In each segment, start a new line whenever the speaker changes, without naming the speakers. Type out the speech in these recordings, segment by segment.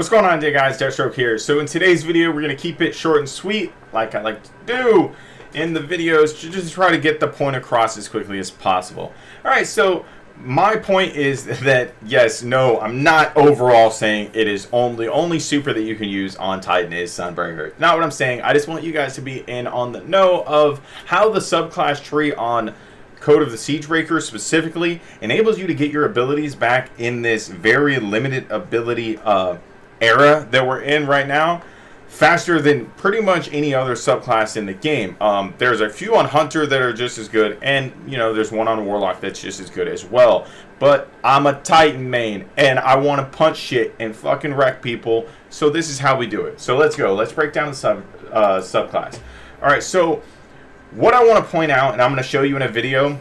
What's going on today, guys? Deathstroke here. So in today's video, we're going to keep it short and sweet, like I like to do in the videos, to just try to get the point across as quickly as possible. Alright, so my point is that, yes, no, I'm not overall saying it is only super that you can use on Titan is Sunbreaker. Not what I'm saying. I just want you guys to be in on the know of how the subclass tree on Code of the Siegebreaker specifically enables you to get your abilities back in this very limited ability era that we're in right now, faster than pretty much any other subclass in the game. There's a few on Hunter that are just as good, and you know, there's one on Warlock that's just as good as well. But I'm a Titan main, and I want to punch shit and fucking wreck people, so this is how we do it. So let's go. Let's break down the subclass. Alright, so what I want to point out, and I'm going to show you in a video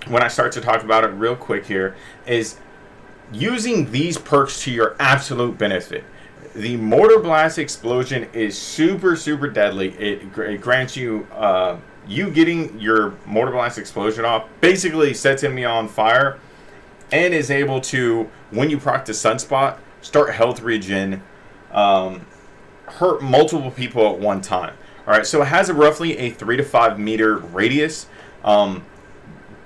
when I start to talk about it real quick here, is using these perks to your absolute benefit. The Mortar Blast Explosion is super deadly. It grants you you getting your Mortar Blast Explosion off basically sets enemy on fire, and is able to, when you proc the Sunspot, start health regen, hurt multiple people at one time. Alright, so it has a roughly a 3 to 5 meter radius.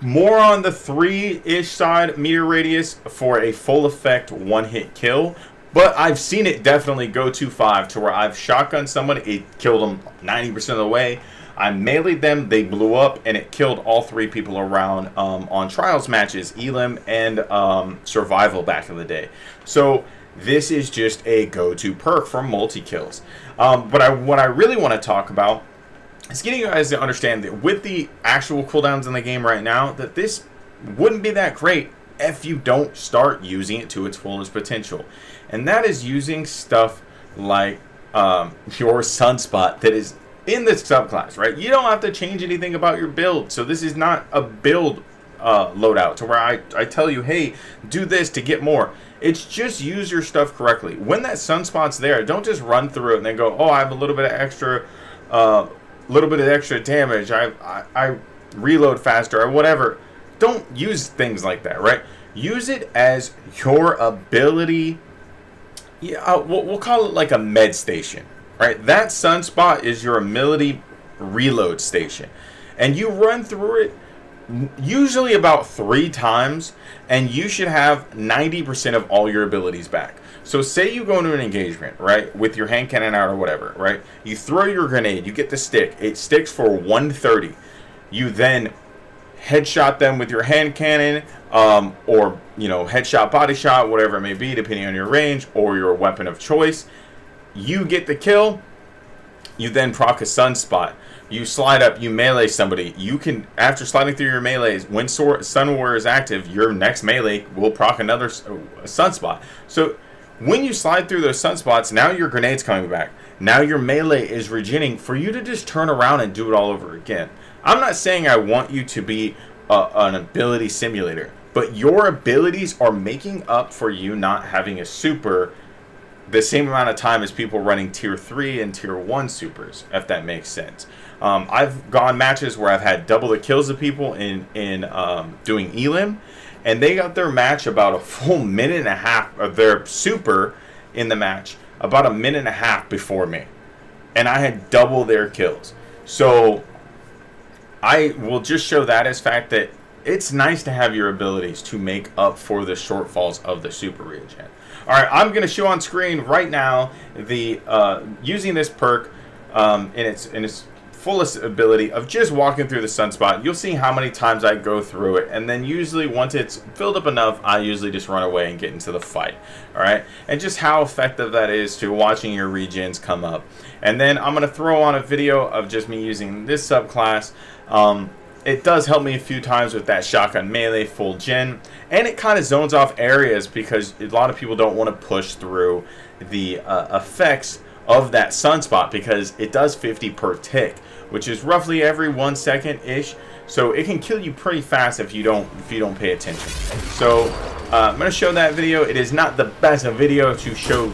More on the 3-ish side meter radius for a full effect one-hit kill. But I've seen it definitely go to 5, to where I've shotgunned someone, it killed them 90% of the way. I meleeed them, they blew up, and it killed all 3 people around on Trials matches, Elim and Survival back in the day. So this is just a go-to perk for multi-kills. But what I really want to talk about is getting you guys to understand that with the actual cooldowns in the game right now, that this wouldn't be that great if you don't start using it to its fullest potential. And that is using stuff like your Sunspot that is in this subclass, right? You don't have to change anything about your build. So this is not a build loadout to where I tell you, hey, do this to get more. It's just use your stuff correctly. When that Sunspot's there, don't just run through it and then go, oh, I have a little bit of extra damage, I reload faster or whatever. Don't use things like that, right? Use it as your ability. Yeah, we'll call it like a med station, right? That Sunspot is your ability reload station, and you run through it usually about 3 times, and you should have 90% of all your abilities back. So say you go into an engagement, right, with your hand cannon out or whatever, right? You throw your grenade, you get the stick, it sticks for 130. You then headshot them with your hand cannon, or, you know, headshot, body shot, whatever it may be, depending on your range or your weapon of choice. You get the kill, you then proc a Sunspot. You slide up, you melee somebody. You can, after sliding through your melees, when Sun Warrior is active, your next melee will proc another Sunspot. So when you slide through those Sunspots, now your grenade's coming back. Now your melee is regenning for you to just turn around and do it all over again. I'm not saying I want you to be an ability simulator, but your abilities are making up for you not having a super the same amount of time as people running tier 3 and tier 1 supers, if that makes sense. I've gone matches where I've had double the kills of people in doing Elim, and they got their match about a full minute and a half of their super in the match, about a minute and a half before me. And I had double their kills. So I will just show that as fact that it's nice to have your abilities to make up for the shortfalls of the super regen. Alright, I'm going to show on screen right now the using this perk in its fullest ability of just walking through the Sunspot. You'll see how many times I go through it, and then usually once it's filled up enough, I usually just run away and get into the fight. Alright, and just how effective that is to watching your regens come up. And then I'm going to throw on a video of just me using this subclass. It does help me a few times with that shotgun melee full gen, and it kind of zones off areas because a lot of people don't want to push through the effects of that Sunspot, because it does 50 per tick, which is roughly every 1 second ish. So it can kill you pretty fast if you don't pay attention. So I'm going to show that video. It is not the best video to show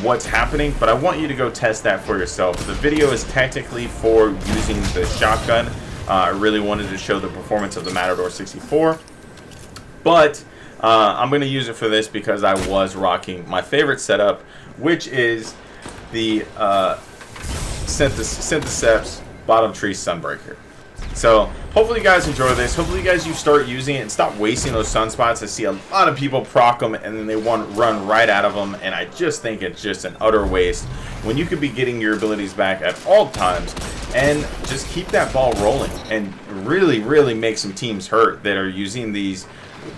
what's happening, but I want you to go test that for yourself. The video is technically for using the shotgun. I really wanted to show the performance of the Matador 64, but I'm going to use it for this because I was rocking my favorite setup, which is the Syntheseps Bottom Tree Sunbreaker. So hopefully you guys enjoy this. Hopefully you guys start using it and stop wasting those sunspots. I see a lot of people proc them and then they run right out of them, and I just think it's just an utter waste when you could be getting your abilities back at all times and just keep that ball rolling and really make some teams hurt that are using these.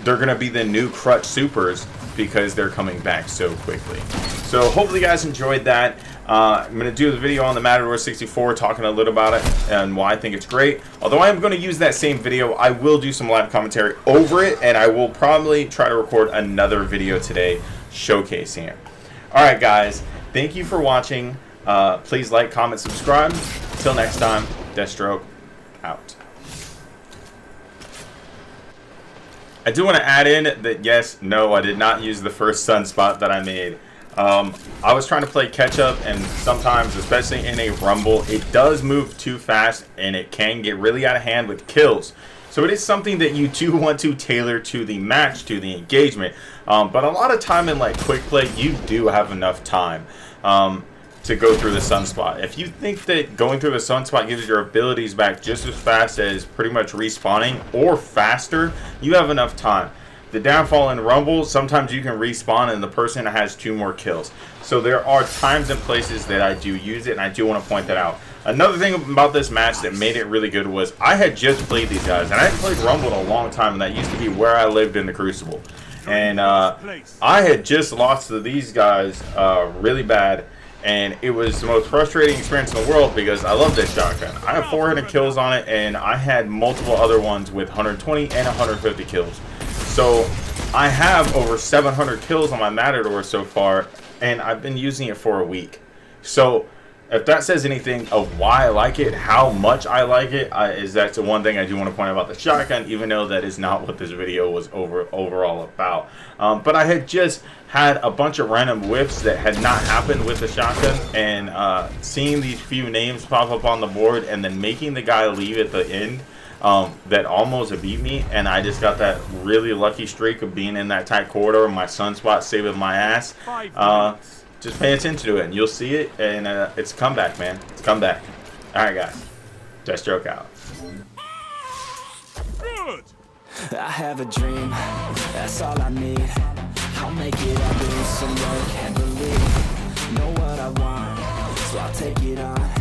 They're going to be the new crutch supers because they're coming back so quickly. So hopefully you guys enjoyed that. I'm going to do the video on the Matador 64 talking a little about it and why I think it's great. Although I am going to use that same video, I will do some live commentary over it, and I will probably try to record another video today showcasing it. Alright guys, thank you for watching. Please like, comment, subscribe. Until next time, Deathstroke out. I do want to add in that yes, no, I did not use the first sunspot that I made. I was trying to play catch up, and sometimes, especially in a rumble, it does move too fast and it can get really out of hand with kills. So it is something that you do want to tailor to the match, to the engagement. But a lot of time in like quick play, you do have enough time to go through the sunspot. If you think that going through the sunspot gives your abilities back just as fast as pretty much respawning or faster, you have enough time. The downfall in rumble, sometimes you can respawn and the person has 2 more kills. So there are times and places that I do use it, and I do want to point that out. Another thing about this match that made it really good was I had just played these guys, and I hadn't played rumble in a long time, and that used to be where I lived in the Crucible. And I had just lost to these guys really bad. And it was the most frustrating experience in the world because I love this shotgun. I have 400 kills on it, and I had multiple other ones with 120 and 150 kills. So I have over 700 kills on my Matador so far, and I've been using it for a week. So if that says anything of why I like it, how much I like it, is that's the one thing I do want to point out about the shotgun, even though that is not what this video was overall about. But I had just had a bunch of random whiffs that had not happened with the shotgun, and seeing these few names pop up on the board and then making the guy leave at the end that almost beat me, and I just got that really lucky streak of being in that tight corridor, my sunspot saving my ass. Just pay attention to it and you'll see it, and it's a comeback, man. It's a comeback. Alright guys, Deathstroke out.
Good. I have a dream, that's all I need. I'll make it happen with some work and believe. Know what I want, so I'll take it on.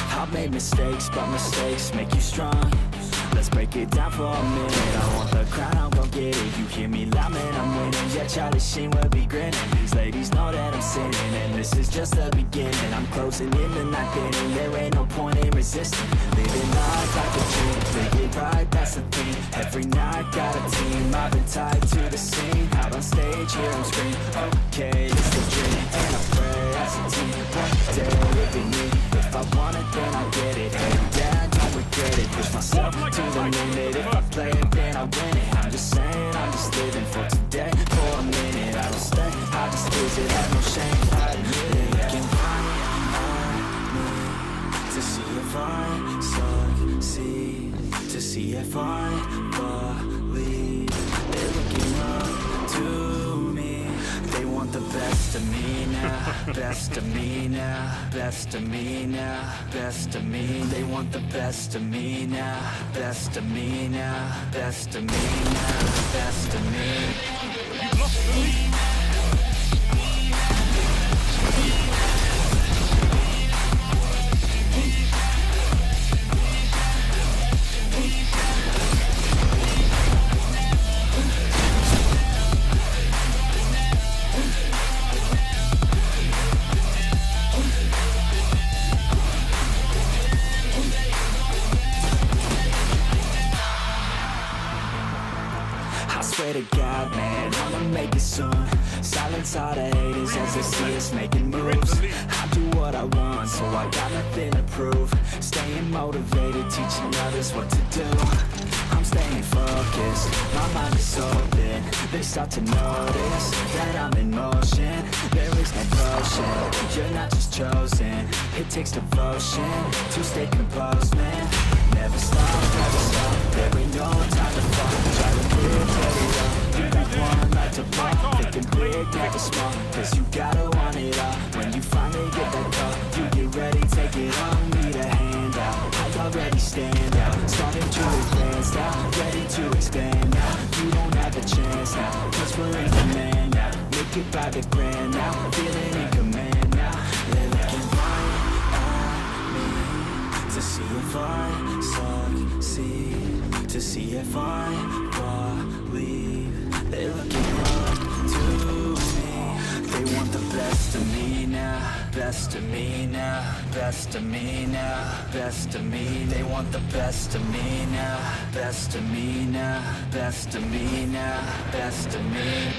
I've made mistakes, but mistakes make you strong. Let's break it down for a minute. I want the crown, I'm gon' get it. You hear me loud, man, I'm winning. Yeah, Charlie Sheen will be grinning. These ladies know that I'm sinning, and this is just the beginning. I'm closing in the night inning. There ain't no point in resisting. Living life like a dream, live it right, that's the thing. Every night got a team, I've been tied to the scene. Out on stage, here I'm screaming. Okay, it's the dream, and I pray as a team. One day it'll be me. If I want it, then I'll get it. Hey, Dad, don't regret it. Push myself to the limit. If I play it, then I win it. I'm just saying, I'm just living for today. For a minute, I don't stay, I just lose it. Have no shame, I admit it. Looking right at me to see if I succeed, to see if I believe. They're looking up to me. They want the best of me now, best of me now, best of me now, best of me. They want the best of me now, best of me now, best of me now, best of me. You've lost the lead. Swear to God, man, I'ma make it soon. Silence all the haters as they see us making moves. I do what I want, so I got nothing to prove. Staying motivated, teaching others what to do. I'm staying focused, my mind is open. They start to notice that I'm in motion. There is no potion, you're not just chosen. It takes devotion to stay composed, man. Never stop, there ain't no time to fall. Try to live, let it up, do not wanna take never small, cause you gotta want it all. When you finally get that call, you get ready, take it on. Need a hand out, I already stand out. Starting to advance now, ready to expand now. You don't have a chance now, cause we're in command now. Make it by the grand now, feeling in command now. They're looking right at me to see if I succeed, to see if I believe. They're looking up to me. They want the best of me now, best of me now, best of me now, best of me. They want the best of me now, best of me now, best of me now, best of me.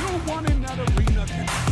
No one in that arena can